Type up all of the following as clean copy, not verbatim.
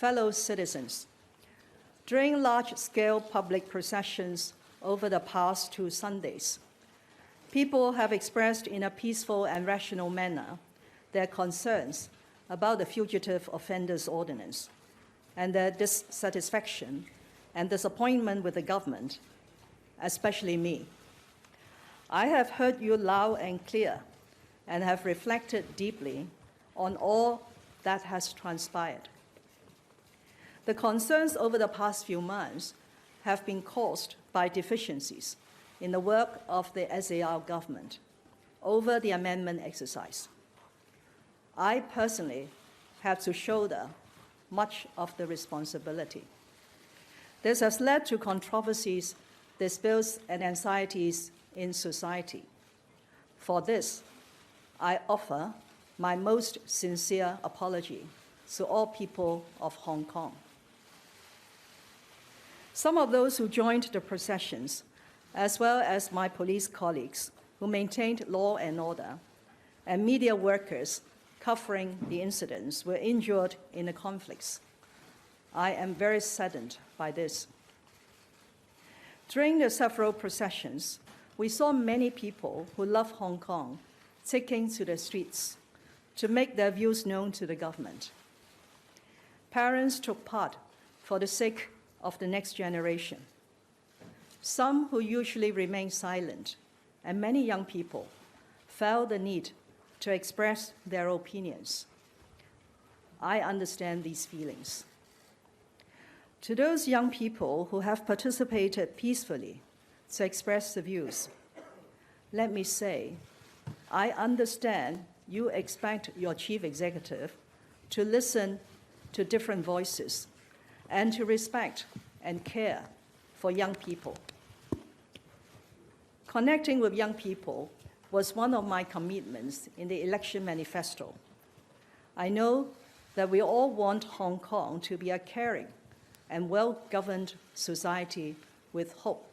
fellow citizens, during large-scale public processions over the past 2 Sundays, people have expressed in a peaceful and rational manner their concerns about the Fugitive Offenders Ordinance and their dissatisfaction and disappointment with the government, especially me. I have heard you loud and clear and have reflected deeply on all that has transpired. The concerns over the past few months have been caused by deficiencies in the work of the SAR government over the amendment exercise. I personally have to shoulder much of the responsibility. This has led to controversies, disputes, and anxieties in society. For this, I offer my most sincere apology to all people of Hong Kong. Some of those who joined the processions, as well as my police colleagues who maintained law and order, and media workers covering the incidents, were injured in the conflicts. I am very saddened by this. During the several processions, we saw many people who love Hong Kong taking to the streets to make their views known to the government. Parents took part for the sake of the next generation. Some who usually remain silent, and many young people, felt the need to express their opinions. I understand these feelings. To those young people who have participated peacefully to express the views, let me say, I understand you expect your chief executive to listen to different voices and to respect and care for young people. Connecting with young people was one of my commitments in the election manifesto. I know that we all want Hong Kong to be a caring and well-governed society with hope.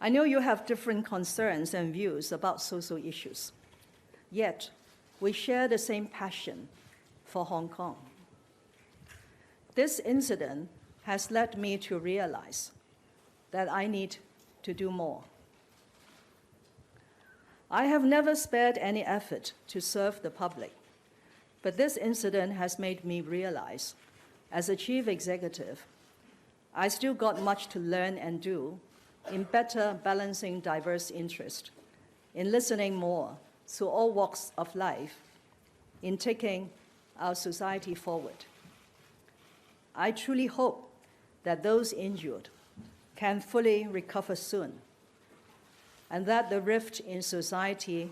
I know you have different concerns and views about social issues, yet we share the same passion for Hong Kong. This incident has led me to realize that I need to do more. I have never spared any effort to serve the public, but this incident has made me realize, as a chief executive, I still got much to learn and do in better balancing diverse interests, in listening more to all walks of life, in taking our society forward. I truly hope that those injured can fully recover soon, and that the rift in society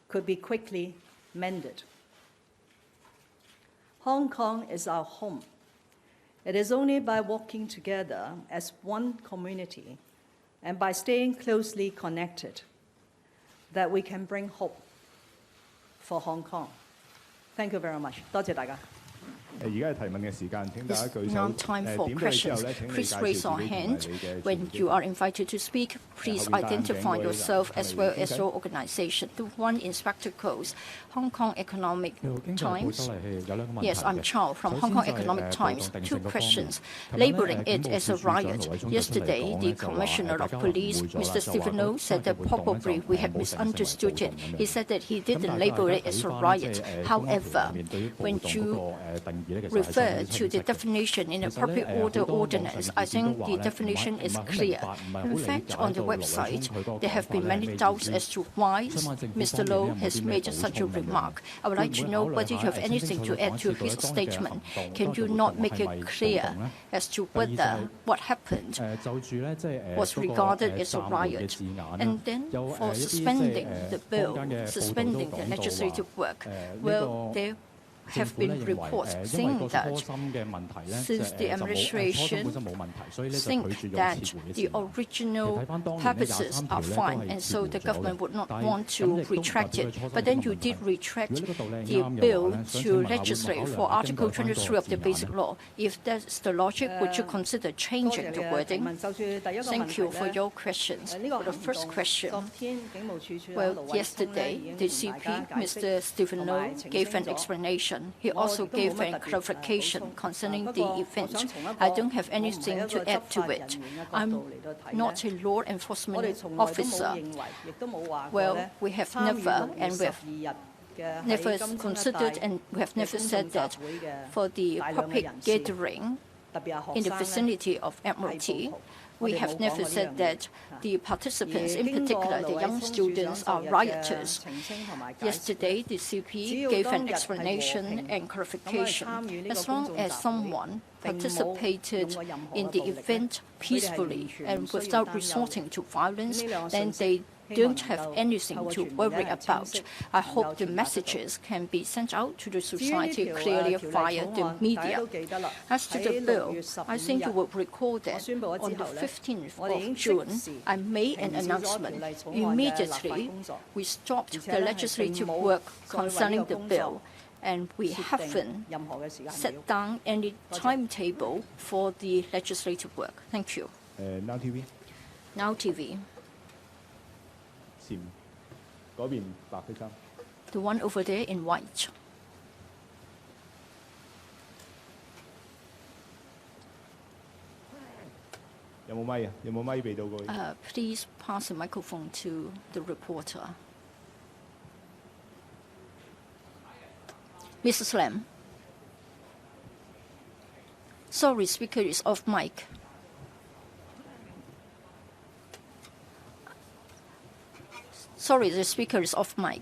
could be quickly mended. Hong Kong is our home. It is only by working together as one community and by staying closely connected that we can bring hope for Hong Kong. Thank you very much. 多謝大家。 Now time for questions. Please raise your hand. When you are invited to speak, please identify yourself as well as your organization. The one in spectacles, Hong Kong Economic Times. Yes, I'm Chow from Hong Kong Economic Times. 2 questions. Labeling it as a riot. Yesterday, the Commissioner of Police, Mr. Stephen Lo, said that probably we had misunderstood it. He said that he didn't label it as a riot. However, when you refer to the definition in the Public Order Ordinance, I think the definition is clear. In fact, on the website, there have been many doubts as to why Mr. Lo has made such a remark. I would like to know whether you have anything to add to his statement. Can you not make it clear as to whether what happened was regarded as a riot? And then for suspending the bill, suspending the legislative work, well, there have been reports saying that since the administration think that the original purposes are fine, and so the government would not want to retract it. But then you did retract the bill to legislate for Article 23 of the Basic Law. If that's the logic, would you consider changing the wording? Thank you for your questions. For the first question, well, yesterday, the CP, Mr. Stephen Lo, gave an explanation question. He also gave a clarification concerning the event. I don't have anything to add to it. I'm not a law enforcement officer. Well, we have never, and we have never considered, and we have never said that for the public gathering in the vicinity of Admiralty, we have never said that the participants, in particular the young students, are rioters. Yesterday, the CP gave an explanation and clarification. As long as someone participated in the event peacefully and without resorting to violence, then they don't have anything to worry about. I hope the messages can be sent out to the society clearly via the media. As to the bill, I think you will recall that on the 15th of June, I made an announcement. Immediately, we stopped the legislative work concerning the bill, and we haven't set down any timetable for the legislative work. Thank you. Now TV. Now TV. The one over there in white. Please pass the microphone to the reporter. Mrs. Lam. Sorry, speaker is off mic. Sorry, the speaker is off mic.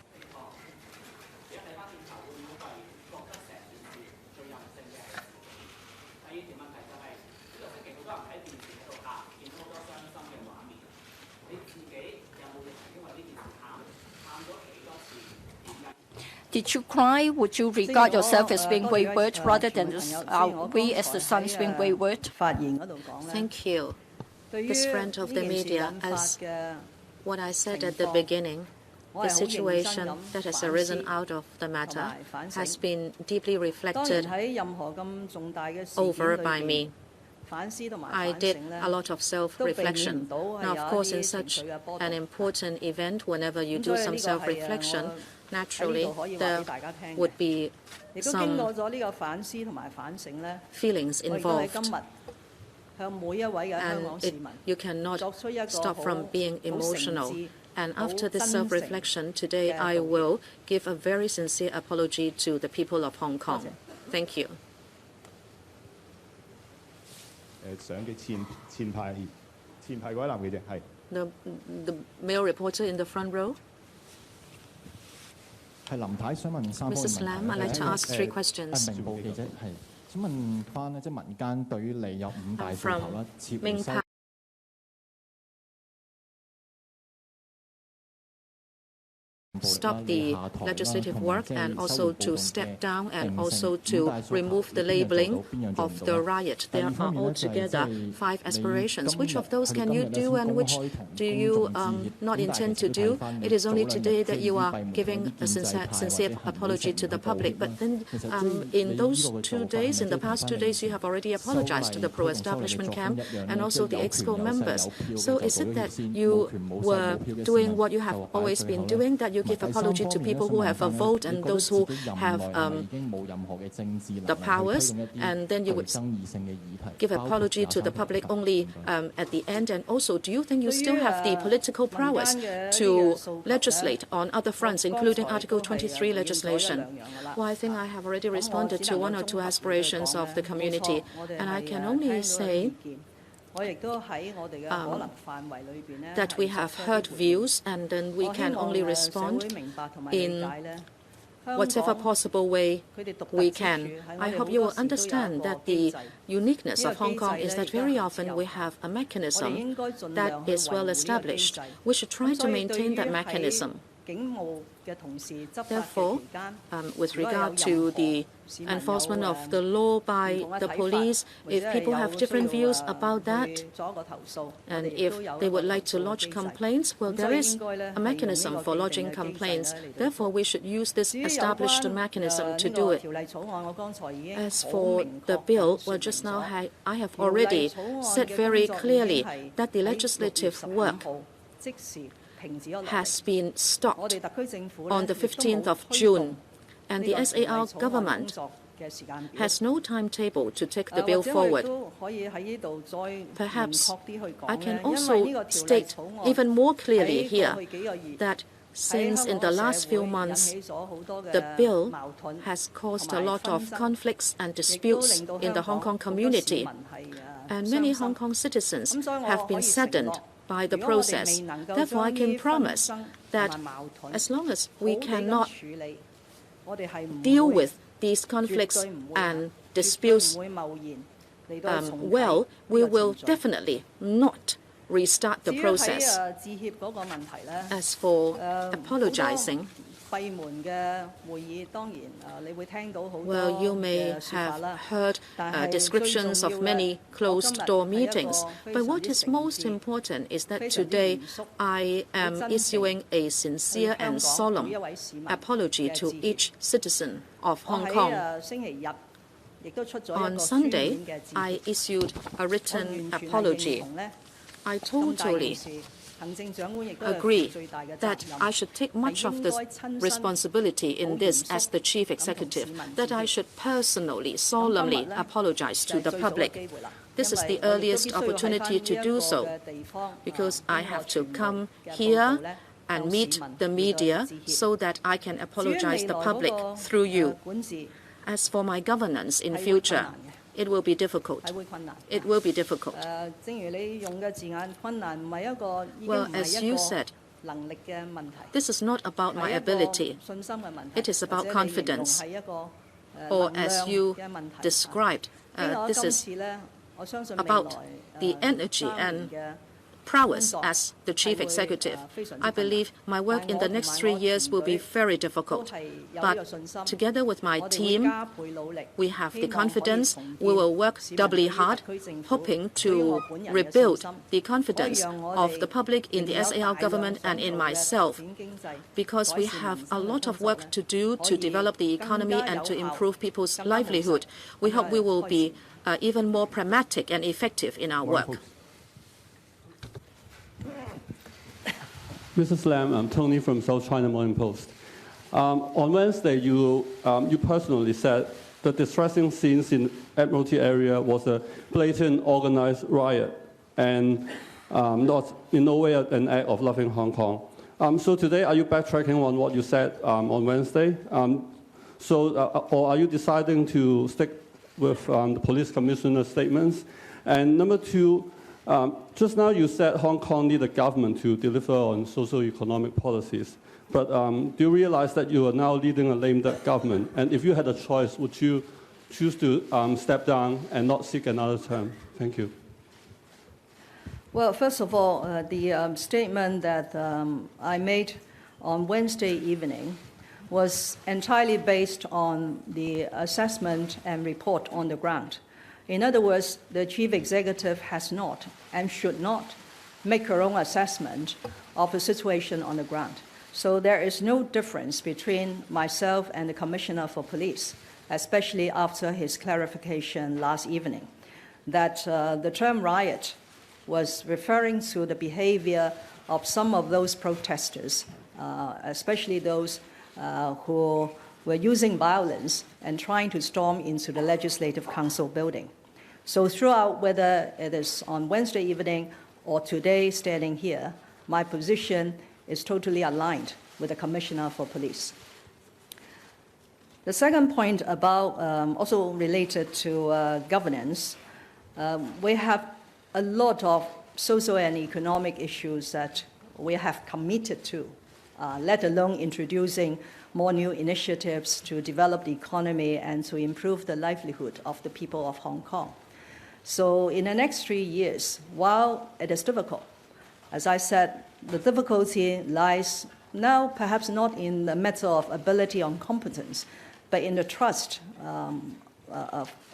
Did you cry? Would you regard yourself as being wayward rather than we as the sons being wayward? Thank you. This friend of the media, as what I said at the beginning, the situation that has arisen out of the matter has been deeply reflected over by me. I did a lot of self-reflection. Now, of course, in such an important event, whenever you do some self-reflection, naturally there would be some feelings involved. And you cannot stop from being emotional. And after this self-reflection, today I will give a very sincere apology to the people of Hong Kong. Thank you. The male reporter in the front row. Mrs. Lam, I'd like to ask 3 questions. From Ming stop the legislative work and also to step down and also to remove the labeling of the riot. There are altogether 5 aspirations. Which of those can you do and which do you not intend to do? It is only today that you are giving a sincere apology to the public. But then in those 2 days, in the past 2 days, you have already apologized to the pro-establishment camp and also the EXCO members. So is it that you were doing what you have always been doing, that you give apology to people who have a vote and those who have the powers, and then you would give apology to the public only at the end? And also, do you think you still have the political prowess to legislate on other fronts, including Article 23 legislation? Well, I think I have already responded to 1 or 2 aspirations of the community, and I can only say that we have heard views, and then we can only respond in whatever possible way we can. I hope you will understand that the uniqueness of Hong Kong is that very often we have a mechanism that is well established. We should try to maintain that mechanism. Therefore, with regard to the enforcement of the law by the police, if people have different views about that, and if they would like to lodge complaints, well, there is a mechanism for lodging complaints. Therefore, we should use this established mechanism to do it. As for the bill, well, just now I have already said very clearly that the legislative work has been stopped on the 15th of June. And the SAR government has no timetable to take the bill forward. Perhaps I can also state even more clearly here that since in the last few months, the bill has caused a lot of conflicts and disputes in the Hong Kong community, and many Hong Kong citizens have been saddened by the process. Therefore, I can promise that as long as we cannot deal with these conflicts and disputes well, we will definitely not restart the process. As for apologizing, well, you may have heard descriptions of many closed-door meetings, but what is most important is that today I am issuing a sincere and solemn apology to each citizen of Hong Kong. On Sunday, I issued a written apology. I totally agree that I should take much of the responsibility in this as the chief executive, that I should personally, solemnly apologize to the public. This is the earliest opportunity to do so, because I have to come here and meet the media so that I can apologize to the public through you. As for my governance in future, it will be difficult. It will be difficult. Well, as you said, this is not about my ability. It is about confidence. Or as you described, this is about the energy and prowess as the chief executive. I believe my work in the next 3 years will be very difficult. But together with my team, we have the confidence. We will work doubly hard, hoping to rebuild the confidence of the public in the SAR government and in myself, because we have a lot of work to do to develop the economy and to improve people's livelihood. We hope we will be even more pragmatic and effective in our work. Mrs. Lam, I'm Tony from South China Morning Post. On Wednesday, you personally said the distressing scenes in Admiralty area was a blatant organized riot and not in no way an act of loving Hong Kong. So today, are you backtracking on what you said on Wednesday? Or are you deciding to stick with the police commissioner's statements? And number two, just now you said Hong Kong need a government to deliver on socio-economic policies. But do you realize that you are now leading a lame-duck government? And if you had a choice, would you choose to step down and not seek another term? Thank you. Well, first of all, the statement that I made on Wednesday evening was entirely based on the assessment and report on the ground. In other words, the chief executive has not and should not make her own assessment of the situation on the ground. So there is no difference between myself and the Commissioner for Police, especially after his clarification last evening, that the term riot was referring to the behavior of some of those protesters, especially those who were using violence and trying to storm into the Legislative Council building. So throughout, whether it is on Wednesday evening or today standing here, my position is totally aligned with the Commissioner for Police. The second point about, also related to governance, we have a lot of social and economic issues that we have committed to, let alone introducing more new initiatives to develop the economy and to improve the livelihood of the people of Hong Kong. So in the next 3 years, while it is difficult, as I said, the difficulty lies now perhaps not in the matter of ability or competence, but in the trust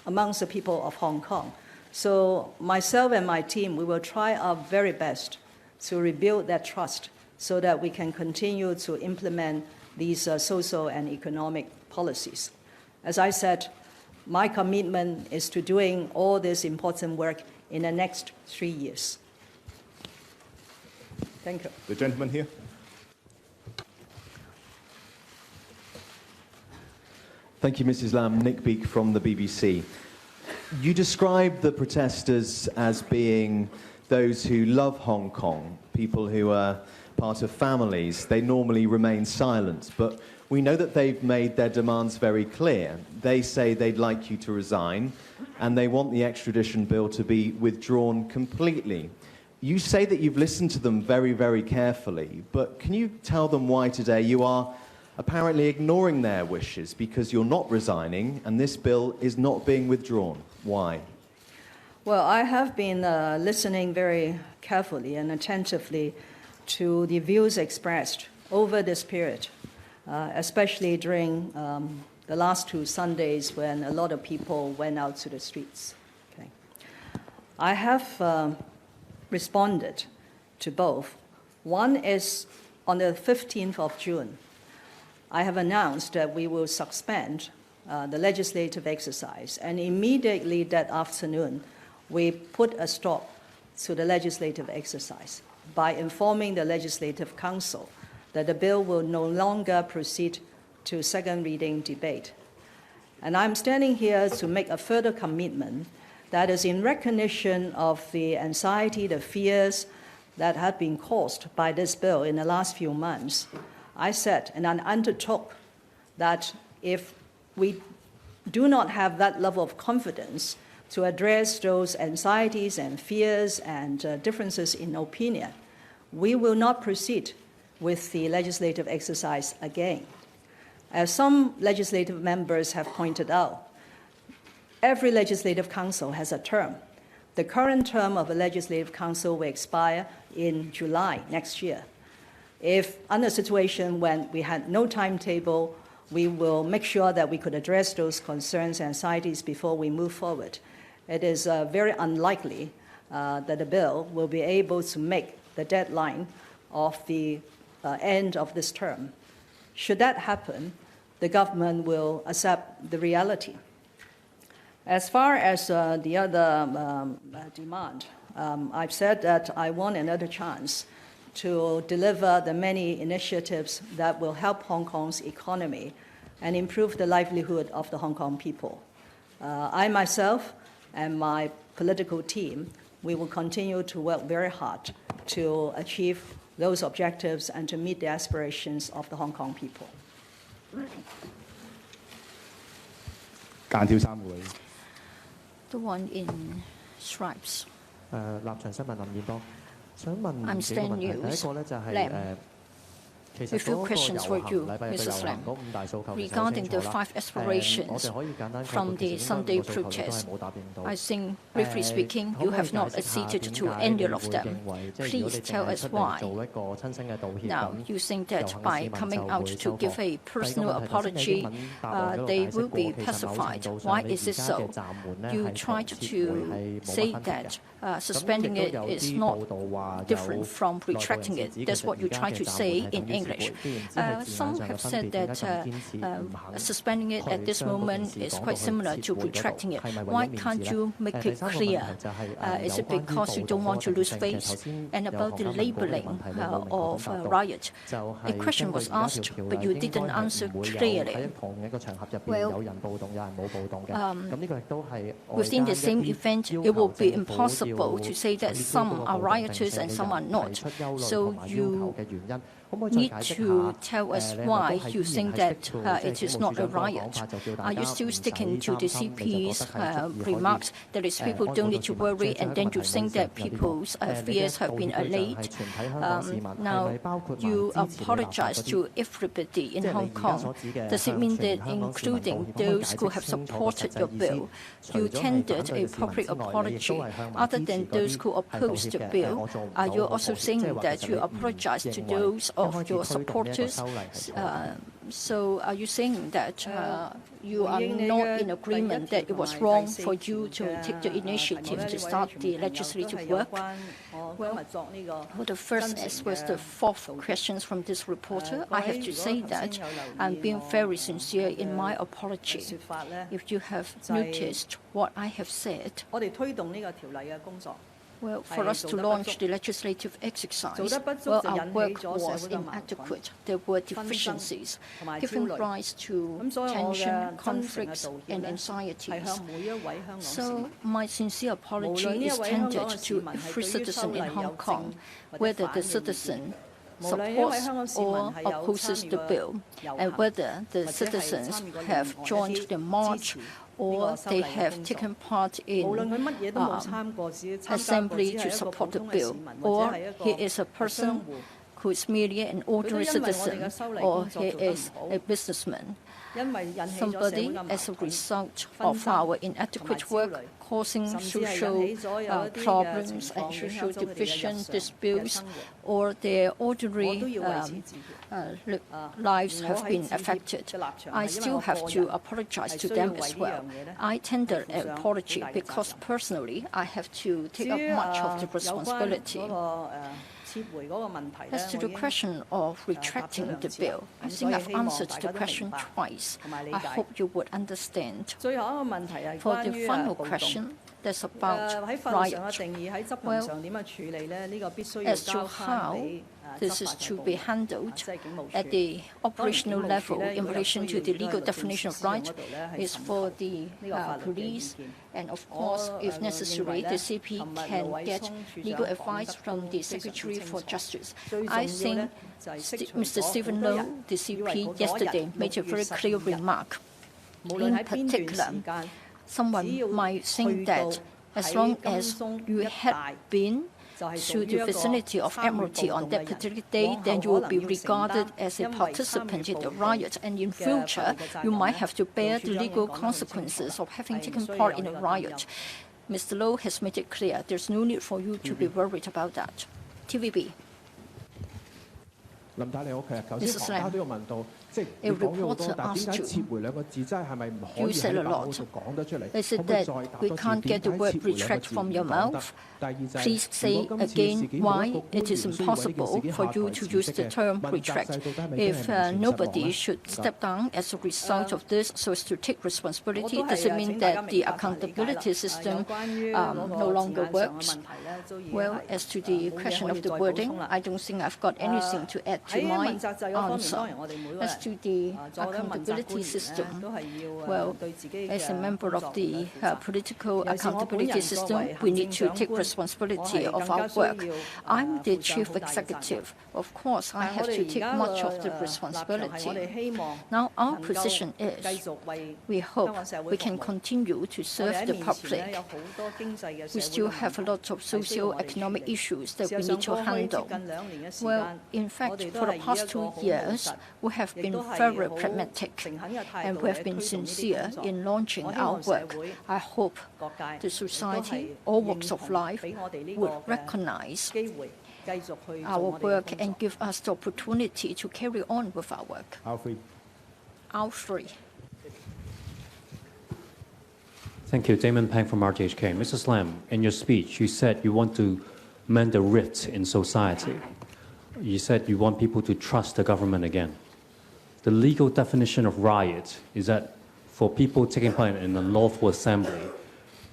amongst the people of Hong Kong. So myself and my team, we will try our very best to rebuild that trust so that we can continue to implement these social and economic policies. As I said, my commitment is to doing all this important work in the next 3 years. Thank you. The gentleman here. Thank you, Mrs. Lam. Nick Beak from the BBC. You describe the protesters as being those who love Hong Kong, people who are part of families. They normally remain silent, but we know that they've made their demands very clear. They say they'd like you to resign, and they want the extradition bill to be withdrawn completely. You say that you've listened to them very, very carefully, but can you tell them why today you are apparently ignoring their wishes because you're not resigning and this bill is not being withdrawn? Why? Well, I have been listening very carefully and attentively to the views expressed over this period, especially during the last 2 Sundays when a lot of people went out to the streets. Okay. I have responded to both. One is on the 15th of June. I have announced that we will suspend the legislative exercise, and immediately that afternoon, we put a stop to the legislative exercise by informing the Legislative Council that the bill will no longer proceed to second reading debate. And I'm standing here to make a further commitment that is in recognition of the anxiety, the fears that have been caused by this bill in the last few months. I said and I undertook that if we do not have that level of confidence to address those anxieties and fears and differences in opinion, we will not proceed with the legislative exercise again. As some legislative members have pointed out, every legislative council has a term. The current term of a legislative council will expire in July next year. If under a situation when we had no timetable, we will make sure that we could address those concerns and anxieties before we move forward. It is very unlikely that the bill will be able to make the deadline of the end of this term. Should that happen, the government will accept the reality. As far as the other demand, I've said that I want another chance to deliver the many initiatives that will help Hong Kong's economy and improve the livelihood of the Hong Kong people. I myself and my political team, we will continue to work very hard to achieve those objectives and to meet the aspirations of the Hong Kong people. The one in stripes. 立場新聞林彥波，想問 I'm 幾個問題。 Stan 第一 News. 個咧就係 Lam. 其實 A few 嗰個 questions 遊 for 行 you, 禮拜日嘅 Mrs. 遊 Lam. 行嗰5大訴求其實好 Regarding 清 the 楚啦。 5 我 aspirations 哋可以簡單概括 from 其 the 實應該 Sunday 5個訴求你都 protest, 係冇答應到。 I think, briefly speaking, you have not acceded to any of them. Please tell us why. 做一個親身嘅道歉 Now, 咁 you think 遊 that 行嘅 by 市民 coming 就 out 會 to 收 give 貨。 a 第二個 personal 問題頭先你英 apology, 文答案嗰度 they 解釋 will 過， be 其實某程 pacified. 度 Why 上你 is 而 it 家 so? 嘅暫緩咧 You 係 tried 同撤 to 回係冇 say 乜分別嘅。 that 咁 suspending 亦 it 都有 is 啲 not 報道話有 different from 內部人 retracting 士 it. 指其 That's 實 what 而 you 家 try 嘅 to 暫 say 緩係 in 等於撤 English. 回，既然只係字 Some 眼上嘅 have 分 said 別，點 that 解咁堅持唔肯 suspending it at this moment is quite similar to retracting it. Why can't you make it clear? Is it because you don't want to lose face? And about the labeling of Riot, a question was asked, but you didn't answer clearly. Well, within the same event, it will be impossible to say that some are rioters and some are not. So you need to tell us why you think that it is not a riot. Are you still sticking to the CP's remarks that is people don't need to worry, and then you think that people's fears have been allayed? Now, you apologize to everybody in Hong Kong. Does it mean that including those who have supported your bill, you tendered a public apology other than those who opposed the bill? Are you also saying that you apologize to those of your supporters? So are you saying that you are not in agreement that it was wrong for you to take the initiative to start the legislative work? Well, for the first as well as the fourth questions from this reporter, I have to say that I'm being very sincere in my apology. If you have noticed what I have said, Well, for us to launch the legislative exercise, well, our work was inadequate. There were deficiencies, giving rise to tension, conflicts, and anxieties. So my sincere apology is tendered to every citizen in Hong Kong, whether the citizen supports or opposes the bill, and whether the citizens have joined the march or they have taken part in assembly to support the bill, or he is a person who is merely an ordinary citizen, or he is a businessman. Somebody, as a result of our inadequate work, causing social problems and social division, disputes, or their ordinary lives have been affected. I still have to apologize to them as well. I tender an apology because personally I have to take up much of the responsibility. As to the question of retracting the bill, I think I've answered the question twice. I hope you would understand. For the final question, that's about Riot. Well, as to how this is to be handled at the operational level in relation to the legal definition of riot is for the police, and of course, if necessary, the CP can get legal advice from the Secretary for Justice. I think Mr. Stephen Low, the CP, yesterday made a very clear remark. In particular, someone might think that as long as you had been to the vicinity of Admiralty on that particular day, then you will be regarded as a participant in the riot, and in future you might have to bear the legal consequences of having taken part in a riot. Mr. Low has made it clear there's no need for you to be worried about that. TVB. Mrs. Lam. A reporter asked you, you said a lot. They said that we can't get the word retract from your mouth. Please say again why it is impossible for you to use the term retract. If nobody should step down as a result of this so as to take responsibility, does it mean that the accountability system no longer works? Well, as to the question of the wording, I don't think I've got anything to add to my answer. As to the accountability system, well, as a member of the political accountability system, we need to take responsibility of our work. I'm the chief executive. Of course, I have to take much of the responsibility. Now, our position is we hope we can continue to serve the public. We still have a lot of socio-economic issues that we need to handle. Well, in fact, for the past 2 years, we have been very pragmatic and we have been sincere in launching our work. I hope the society, all walks of life, would recognize our work and give us the opportunity to carry on with our work. Alfred. Thank you. Damon Pang from RTHK. Mrs. Lam, in your speech, you said you want to mend the rift in society. You said you want people to trust the government again. The legal definition of riot is that for people taking part in a lawful assembly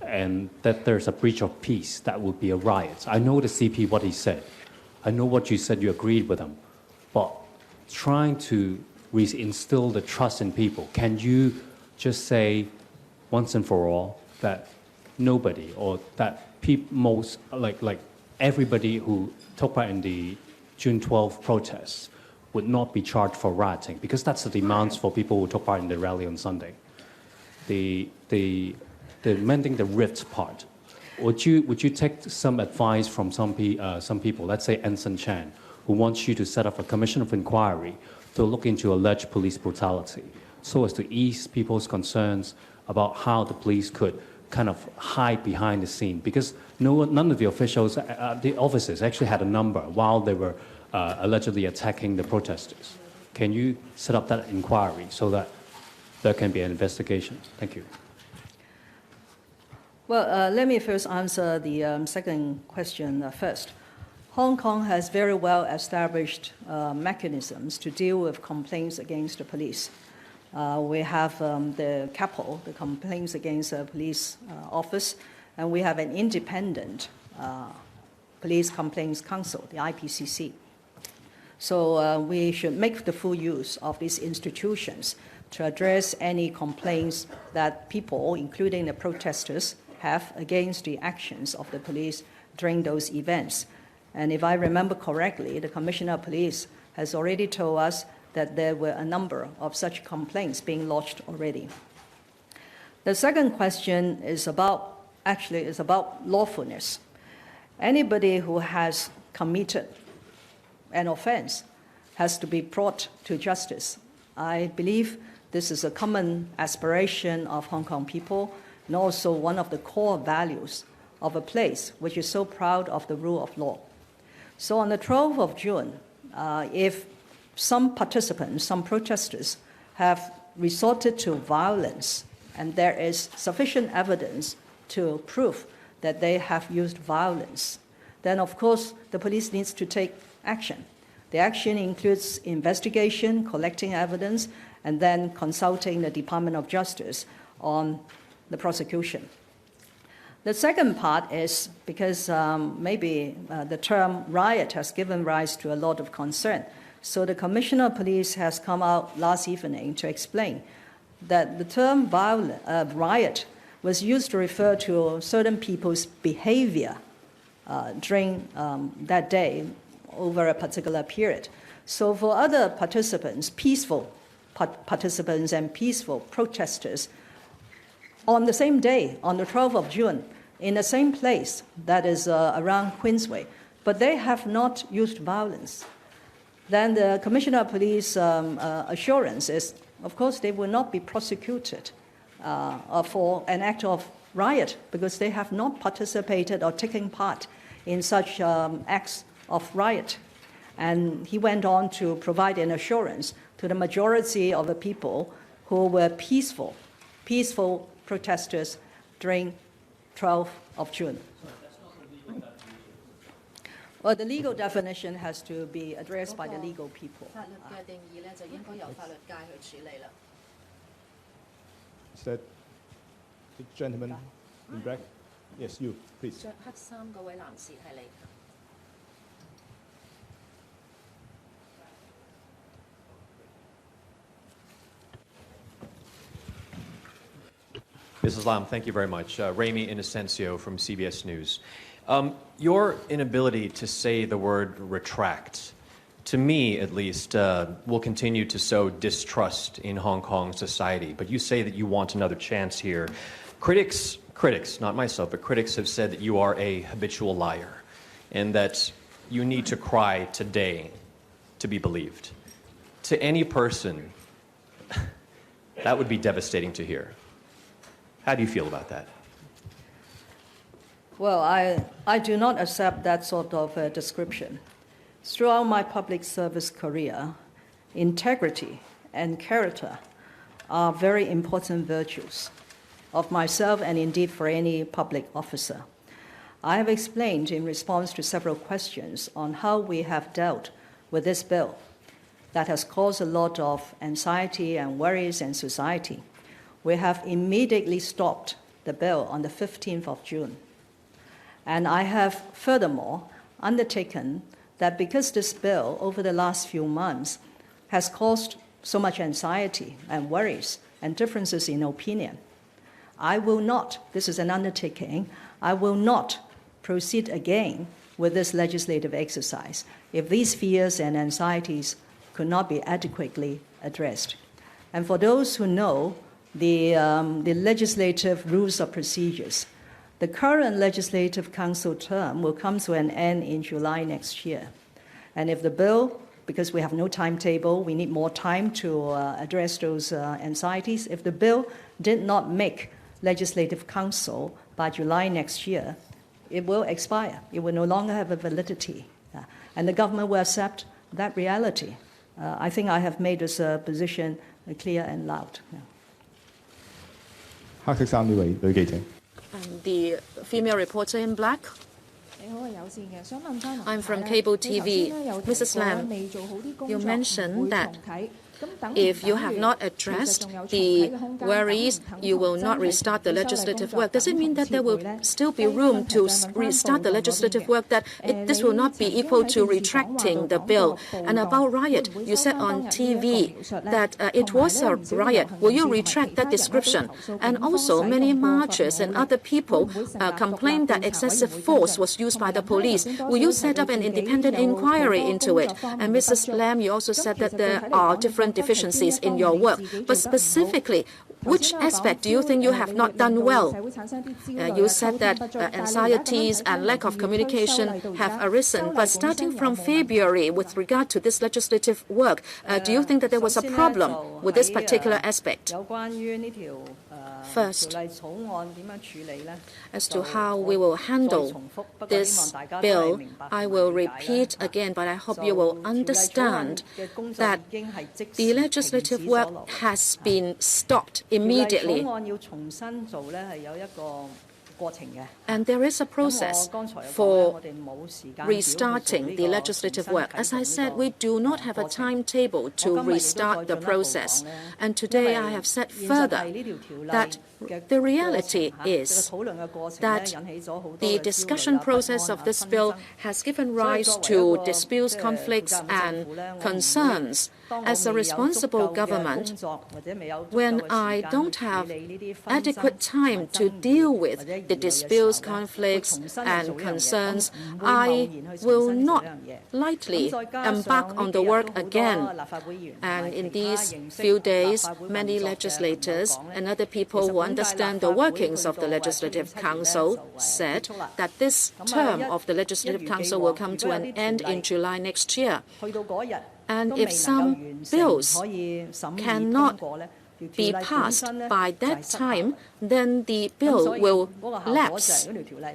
and that there's a breach of peace, that would be a riot. I know the CP, what he said. I know what you said, you agreed with him. But trying to reinstill the trust in people, can you just say once and for all that nobody or that most, like everybody who took part in the June 12 protests would not be charged for rioting, because that's the demands for people who took part in the rally on Sunday. The mending the rift part, would you take some advice from some people, let's say Ensign Chan, who wants you to set up a commission of inquiry to look into alleged police brutality, so as to ease people's concerns about how the police could kind of hide behind the scene, because none of the officials, the officers actually had a number while they were allegedly attacking the protesters. Can you set up that inquiry so that there can be an investigation? Thank you. Well, let me first answer the second question first. Hong Kong has very well established mechanisms to deal with complaints against the police. We have the CAPO, the Complaints Against the Police Office, and we have an independent Police Complaints Council, the IPCC. So we should make the full use of these institutions to address any complaints that people, including the protesters, have against the actions of the police during those events. And if I remember correctly, the Commissioner of Police has already told us that there were a number of such complaints being lodged already. The second question is about lawfulness. Anybody who has committed an offense has to be brought to justice. I believe this is a common aspiration of Hong Kong people and also one of the core values of a place which is so proud of the rule of law. So on the 12th of June, if some participants, some protesters have resorted to violence and there is sufficient evidence to prove that they have used violence, then of course the police needs to take action. The action includes investigation, collecting evidence, and then consulting the Department of Justice on the prosecution. The second part is because maybe the term riot has given rise to a lot of concern. So the Commissioner of Police has come out last evening to explain that the term riot was used to refer to certain people's behavior during that day over a particular period. So for other participants, peaceful participants and peaceful protesters, on the same day, on the 12th of June, in the same place, that is around Queensway, but they have not used violence, then the Commissioner of Police assurance is, of course, they will not be prosecuted for an act of riot because they have not participated or taken part in such acts of riot. And he went on to provide an assurance to the majority of the people who were peaceful protesters during 12th of June. Well, the legal definition has to be addressed by the legal people. Is that the gentleman in black? Yes, you, please. Mrs. Lam, thank you very much. Remy Inocencio from CBS News. Your inability to say the word retract, to me at least, will continue to sow distrust in Hong Kong society. But you say that you want another chance here. Critics, not myself, but critics have said that you are a habitual liar and that you need to cry today to be believed. To any person, that would be devastating to hear. How do you feel about that? Well, I do not accept that sort of description. Throughout my public service career, integrity and character are very important virtues of myself and indeed for any public officer. I have explained in response to several questions on how we have dealt with this bill that has caused a lot of anxiety and worries in society. We have immediately stopped the bill on the 15th of June. And I have furthermore undertaken that because this bill over the last few months has caused so much anxiety and worries and differences in opinion, I will not, this is an undertaking, I will not proceed again with this legislative exercise if these fears and anxieties could not be adequately addressed. And for those who know the legislative rules of procedures, the current Legislative Council term will come to an end in July next year. And if the bill, because we have no timetable, we need more time to address those anxieties, if the bill did not make Legislative Council by July next year, it will expire. It will no longer have a validity. And the government will accept that reality. I think I have made this position clear and loud. The female reporter in black. I'm from cable TV. Mrs. Lam, you mentioned that if you have not addressed the worries, you will not restart the legislative work. Does it mean that there will still be room to restart the legislative work, that this will not be equal to retracting the bill? And about Riot, you said on TV that it was a riot. Will you retract that description? And also, many marchers and other people complained that excessive force was used by the police. Will you set up an independent inquiry into it? And Mrs. Lam, you also said that there are different deficiencies in your work. But specifically, which aspect do you think you have not done well? You said that anxieties and lack of communication have arisen. But starting from February, with regard to this legislative work, do you think that there was a problem with this particular aspect? First, as to how we will handle this bill, I will repeat again, but I hope you will understand that the legislative work has been stopped immediately. And there is a process for restarting the legislative work. As I said, we do not have a timetable to restart the process. And today I have said further that the reality is that the discussion process of this bill has given rise to disputes, conflicts, and concerns. As a responsible government, when I don't have adequate time to deal with the disputes, conflicts, and concerns, I will not lightly embark on the work again. And in these few days, many legislators and other people who understand the workings of the Legislative Council said that this term of the Legislative Council will come to an end in July next year. And if some bills cannot be passed by that time, then the bill will lapse.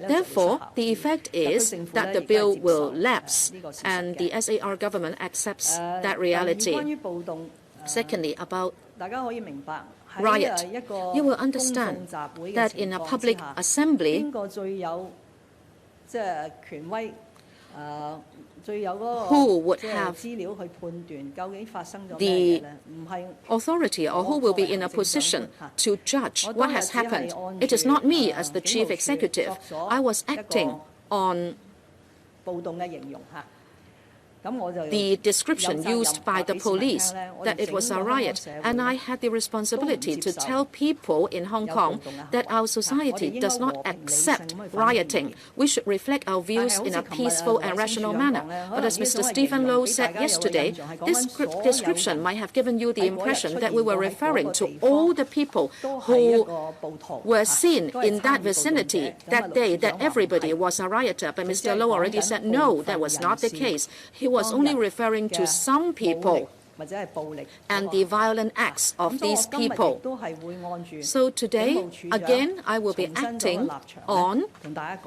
Therefore, the effect is that the bill will lapse, and the SAR government accepts that reality. Secondly, about Riot, you will understand that in a public assembly, who would have the authority, or who will be in a position to judge what has happened? It is not me as the chief executive. I was acting on the description used by the police that it was a riot. And I had the responsibility to tell people in Hong Kong that our society does not accept rioting. We should reflect our views in a peaceful and rational manner. But as Mr. Stephen Low said yesterday, this description might have given you the impression that we were referring to all the people who were seen in that vicinity that day, that everybody was a rioter. But Mr. Low already said no, that was not the case. He was only referring to some people and the violent acts of these people. So today, again, I will be acting on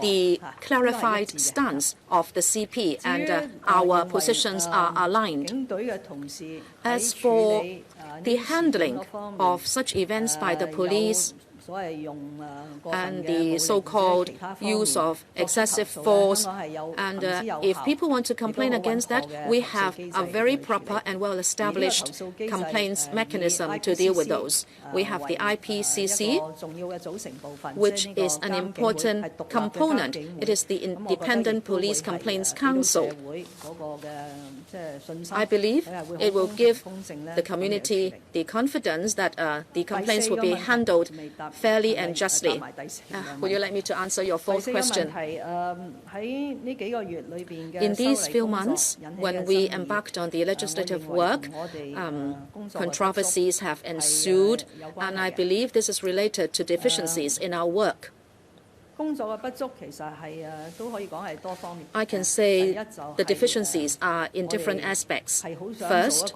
the clarified stance of the CP, and our positions are aligned. As for the handling of such events by the police, and the so-called use of excessive force. And if people want to complain against that, we have a very proper and well-established complaints mechanism to deal with those. We have the IPCC, which is an important component. It is the Independent Police Complaints Council. I believe it will give the community the confidence that the complaints will be handled fairly and justly. Would you like me to answer your fourth question? In these few months, when we embarked on the legislative work, controversies have ensued, and I believe this is related to deficiencies in our work. I can say the deficiencies are in different aspects. First,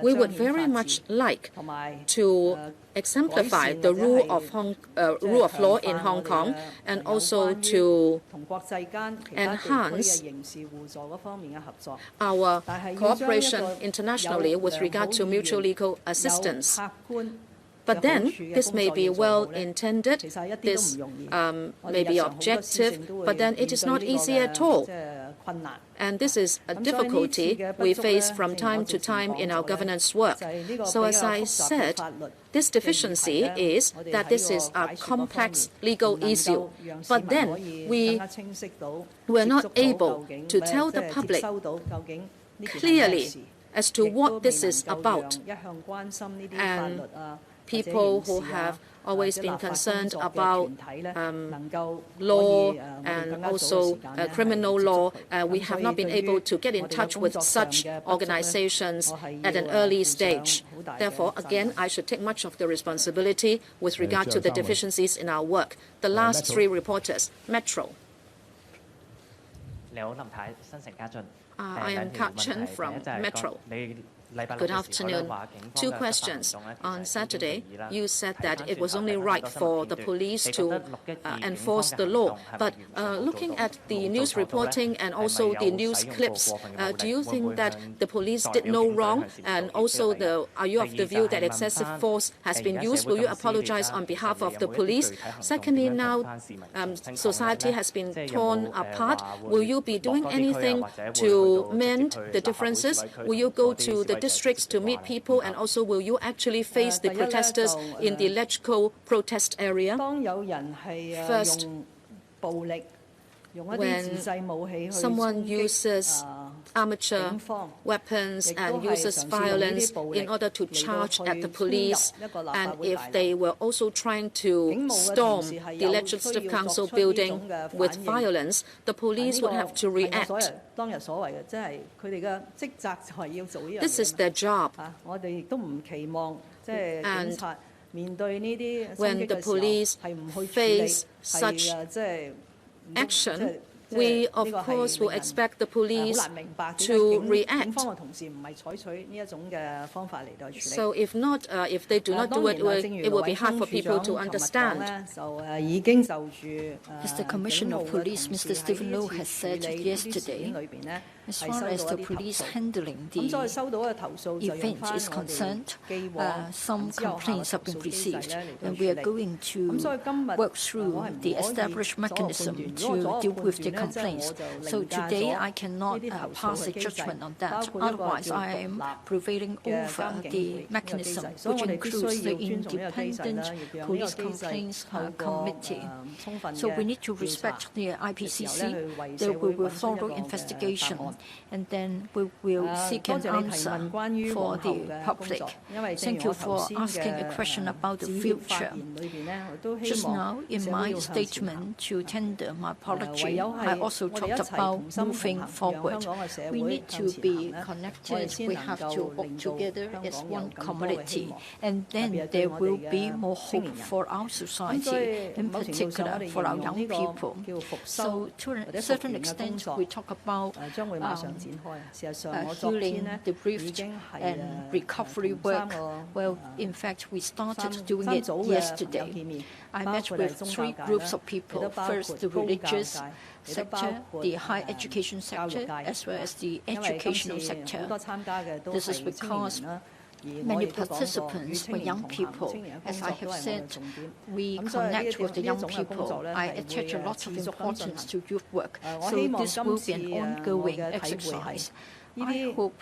we would very much like to exemplify the rule of law in Hong Kong, and also to enhance our cooperation internationally with regard to mutual legal assistance. But then this may be well-intended, this may be objective, but then it is not easy at all. And this is a difficulty we face from time to time in our governance work. So as I said, this deficiency is that this is a complex legal issue. But then we were not able to tell the public clearly as to what this is about. And people who have always been concerned about law and also criminal law, we have not been able to get in touch with such organizations at an early stage. Therefore, again, I should take much of the responsibility with regard to the deficiencies in our work. The last three reporters, Metro. I am Ka Chen from Metro. Good afternoon. Two questions. On Saturday, you said that it was only right for the police to enforce the law. But looking at the news reporting and also the news clips, do you think that the police did no wrong? And also, are you of the view that excessive force has been used? Will you apologize on behalf of the police? Secondly, now society has been torn apart. Will you be doing anything to mend the differences? Will you go to the districts to meet people, and also will you actually face the protesters in the electrical protest area? First, when someone uses amateur weapons and uses violence in order to charge at the police, and if they were also trying to storm the Legislative Council building with violence, the police would have to react. This is their job. And when the police face such action, we, of course, will expect the police to react. So if not, if they do not do it, it will be hard for people to understand. As the Commissioner of Police, Mr. Stephen Low, has said yesterday, as far as the police handling the event is concerned, some complaints have been received, and we are going to work through the established mechanism to deal with the complaints. So today I cannot pass a judgment on that. Otherwise, I am prevailing over the mechanism, which includes the Independent Police Complaints Committee. So we need to respect the IPCC. There will be a thorough investigation, and then we will seek an answer for the public. Thank you for asking a question about the future. Just now, in my statement to tender my apology, I also talked about moving forward. We need to be connected. We have to work together as one community, and then there will be more hope for our society, in particular for our young people. So to a certain extent, we talk about healing, debriefed, and recovery work. Well, in fact, we started doing it yesterday. I met with three groups of people. First, the religious sector, the higher education sector, as well as the educational sector. This is because many participants were young people. As I have said, we connect with the young people. I attach a lot of importance to youth work. So this will be an ongoing exercise. I hope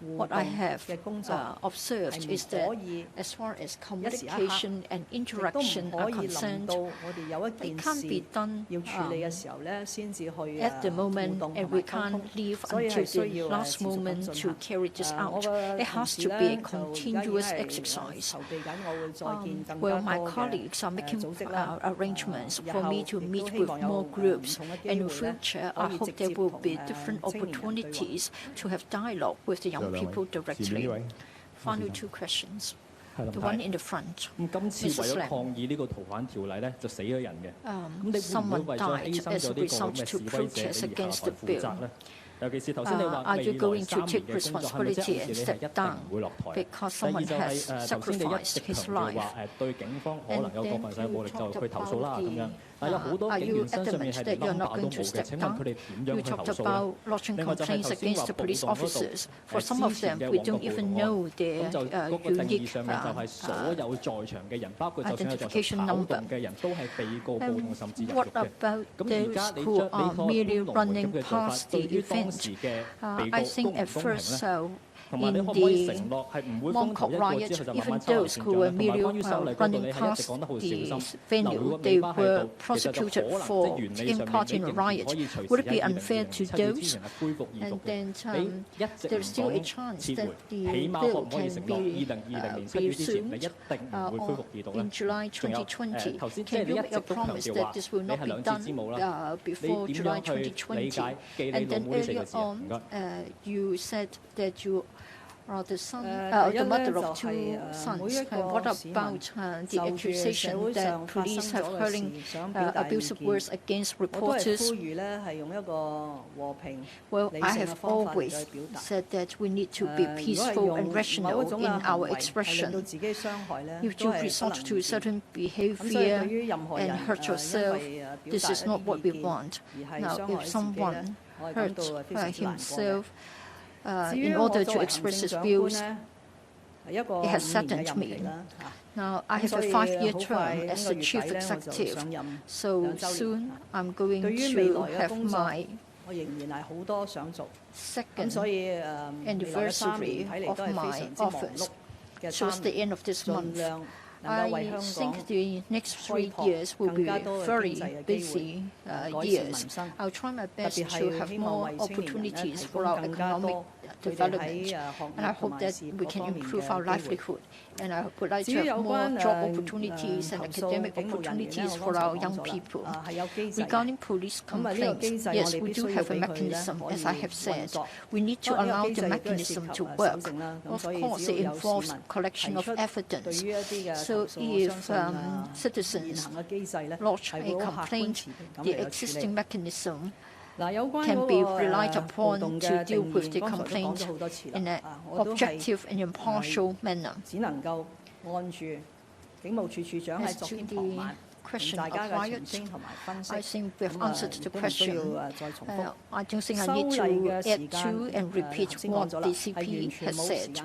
what I have observed is that as far as communication and interaction are concerned, they can't be done at the moment, and we can't leave until the last moment to carry this out. It has to be a continuous exercise. Well, my colleagues are making arrangements for me to meet with more groups. And in future, I hope there will be different opportunities to have dialogue with the young people directly. Final two questions. The one in the front. Mrs. Lam. Someone died as a result to protest against the bill. are you going to take responsibility and step down because someone has sacrificed his life? And then you talked about are you adamant that you're not going to step down? You talked about lodging complaints against the police officers. For some of them, we don't even know their unique identification number. What about those who are merely running past the event? I think at first, in the Mong Kok riot, even those who were merely running past the venue, they were prosecuted for taking part in a riot. Would it be unfair to those? And then there's still a chance that the bill can be resumed in July 2020. Can you make a promise that this will not be done before July 2020? And then earlier on, you said that you are the mother of two sons. What about the accusation that police have hurling abusive words against reporters? Well, I have always said that we need to be peaceful and rational in our expression. If you resort to certain behavior and hurt yourself, this is not what we want. Now, if someone hurts himself, in order to express his views, it has saddened me. Now, I have a 5-year term as the chief executive, so soon I'm going to have my second anniversary of my office, towards the end of this month. I think the next 3 years will be very busy years. I'll try my best to have more opportunities for our economic development, and I hope that we can improve our livelihood. And I would like to have more job opportunities and academic opportunities for our young people. Regarding police complaints, yes, we do have a mechanism, as I have said. We need to allow the mechanism to work. Of course, it involves collection of evidence. So if citizens lodge a complaint, the existing mechanism can be relied upon to deal with the complaint in an objective and impartial manner. As to the question of Riot, I think we have answered the question. I don't think I need to add to and repeat what the CP has said.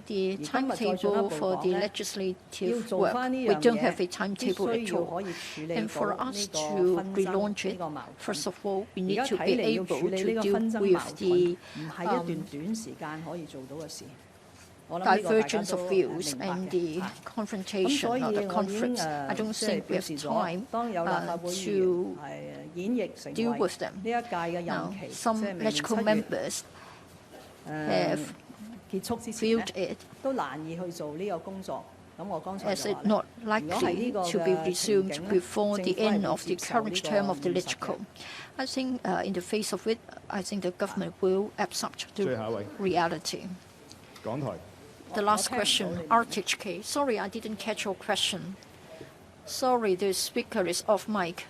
The timetable for the legislative work, we don't have a timetable at all. And for us to relaunch it, first of all, we need to be able to deal with the divergence of views and the confrontation or the conflicts. I don't think we have time to deal with them. Now, some legislative members have viewed it as it not likely to be resumed before the end of the current term of the LegCo. I think in the face of it, I think the government will accept the reality. The last question, RTHK. Sorry, I didn't catch your question. Sorry, the speaker is off mic.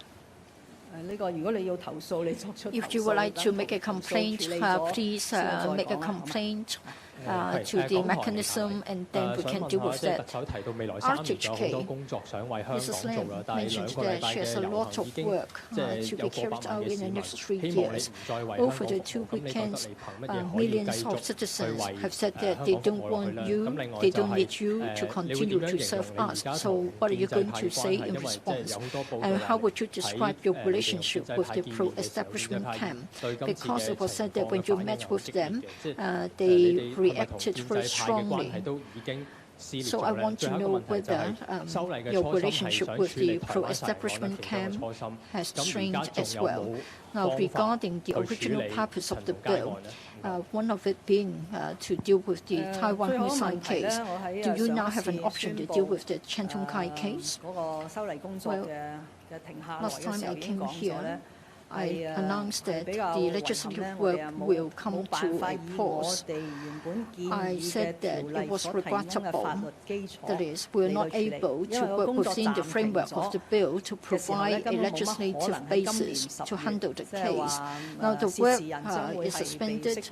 If you would like to make a complaint, please make a complaint to the mechanism, and then we can deal with that. RTHK, Mrs. Lam mentioned that she has a lot of work to be carried out in the next 3 years. Over the 2 weekends, millions of citizens have said that they don't want you, they don't need you to continue to serve us. So what are you going to say in response? And how would you describe your relationship with the pro-establishment camp? Because it was said that when you met with them, they reacted very strongly. So I want to know whether your relationship with the pro-establishment camp has changed as well. Now, regarding the original purpose of the bill, one of it being to deal with the Taiwan homicide case, do you now have an option to deal with the Chen Tong Kai case? Well, last time I came here, I announced that the legislative work will come to a pause. I said that it was regrettable, that is, we were not able to work within the framework of the bill to provide a legislative basis to handle the case. Now the work is suspended.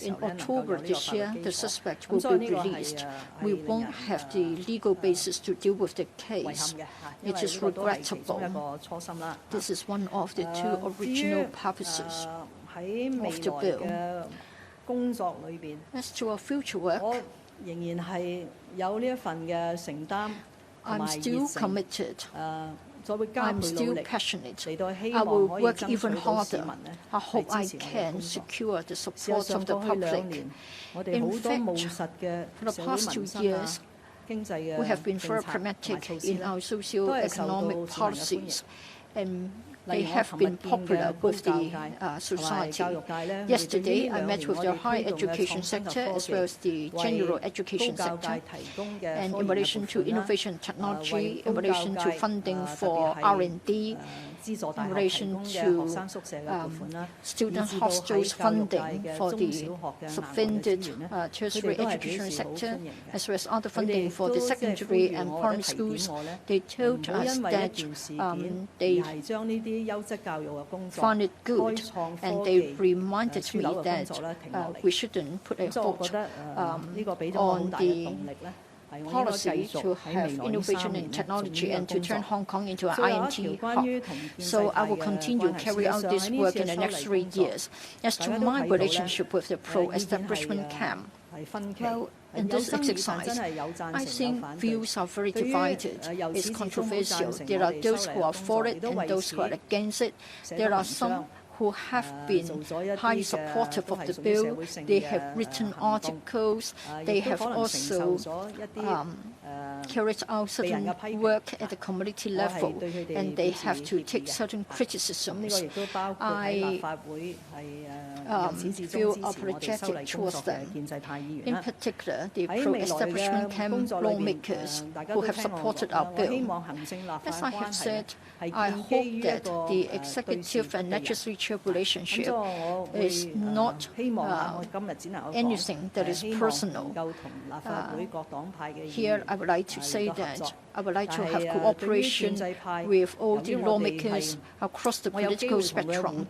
In October this year, the suspect will be released. We won't have the legal basis to deal with the case. It is regrettable. This is one of the two original purposes of the bill. As to our future work, I'm still committed. I'm still passionate. I will work even harder. I hope I can secure the support of the public. In fact, for the past 2 years, we have been very pragmatic in our socio-economic policies, and they have been popular with the society. Yesterday, I met with the higher education sector as well as the general education sector. And in relation to innovation technology, in relation to funding for R&D, in relation to student hostels funding for the subvented tertiary education sector, as well as other funding for the secondary and primary schools, they told us that they found it good, and they reminded me that we shouldn't put a halt on the policy to have innovation in technology and to turn Hong Kong into an INT hub. So I will continue to carry out this work in the next 3 years. As to my relationship with the pro-establishment camp, well, in this exercise, I think views are very divided. It's controversial. There are those who are for it and those who are against it. There are some who have been highly supportive of the bill. They have written articles. They have also carried out certain work at the community level, and they have to take certain criticisms. I feel apologetic towards them. In particular, the pro-establishment camp lawmakers who have supported our bill. As I have said, I hope that the executive and legislature relationship is not anything that is personal. Here, I would like to say that I would like to have cooperation with all the lawmakers across the political spectrum.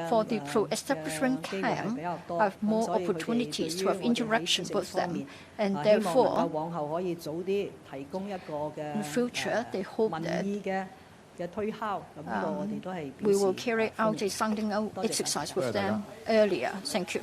For the pro-establishment camp, I have more opportunities to have interaction with them, and therefore, in future, they hope that we will carry out a sounding out exercise with them earlier. Thank you.